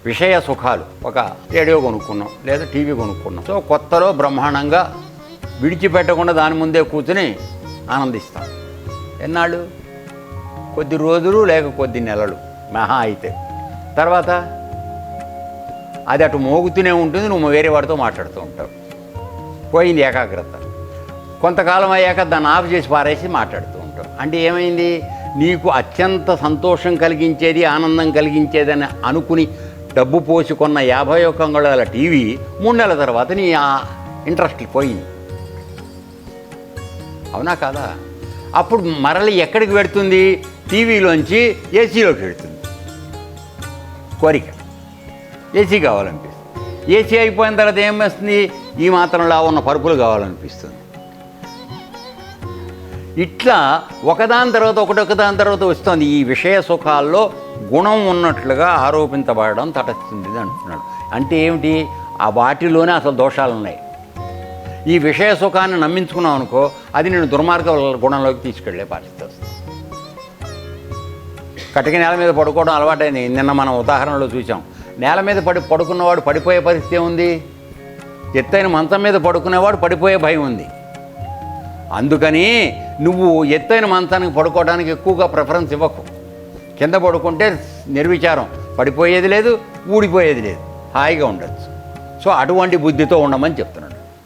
విషయ సుఖాలు, ఒక రేడియో కొనుక్కున్నాం లేదా టీవీ కొనుక్కున్నాం. సో కొత్తలో బ్రహ్మాండంగా విడిచిపెట్టకుండా దాని ముందే కూర్చుని ఆనందిస్తాం. ఎన్నాళ్ళు? కొద్ది రోజులు లేక కొద్ది నెలలు మహా అయితే. తర్వాత అది అటు మోగుతూనే ఉంటుంది, నువ్వు వేరే వాడితో మాట్లాడుతూ ఉంటావు. పోయింది ఏకాగ్రత. కొంతకాలం అయ్యాక దాన్ని ఆఫ్ చేసి పారేసి మాట్లాడుతూ ఉంటావు. అంటే ఏమైంది? నీకు అత్యంత సంతోషం కలిగించేది, ఆనందం కలిగించేదని అనుకుని డబ్బు పోసుకున్న 51 అంగుళాల టీవీ 3 నెలల తర్వాత నీ ఆ ఇంట్రెస్ట్ పోయింది. అవునా కాదా? అప్పుడు మరలి ఎక్కడికి పెడుతుంది? టీవీలోంచి ఏసీలోకి వెళుతుంది కోరిక. ఏసీ కావాలనిపిస్తుంది. ఏసీ అయిపోయిన తర్వాత ఏం వస్తుంది? ఈ మాత్రంలా ఉన్న పరుపులు కావాలనిపిస్తుంది. ఇట్లా ఒకదాని తర్వాత ఒకదాని తర్వాత వస్తుంది. ఈ విషయ సుఖాల్లో గుణం ఉన్నట్లుగా ఆరోపించబడడం తటస్థింది అంటున్నాడు. అంటే ఏమిటి? ఆ వాటిలోనే అసలు దోషాలు ఉన్నాయి. ఈ విషయ సుఖాన్ని నమ్మించుకున్నావు అనుకో, అది నేను దుర్మార్గ గుణంలోకి తీసుకెళ్లే పరిస్థితి వస్తుంది. కటిక నేల మీద పడుకోవడం అలవాటైంది. నిన్న మనం ఉదాహరణలో చూసాం. నేల మీద పడుకున్నవాడు పడిపోయే పరిస్థితి ఏముంది? ఎత్తైన మంచం మీద పడుకునేవాడు పడిపోయే భయం ఉంది. అందుకని నువ్వు ఎత్తైన మంచానికి పడుకోవడానికి ఎక్కువగా ప్రిఫరెన్స్ ఇవ్వకు. కింద పడుకుంటే నిర్విచారం, పడిపోయేది లేదు, ఊడిపోయేది లేదు, హాయిగా ఉండొచ్చు. సో అటువంటి బుద్ధితో ఉండమని చెప్తున్నాడు.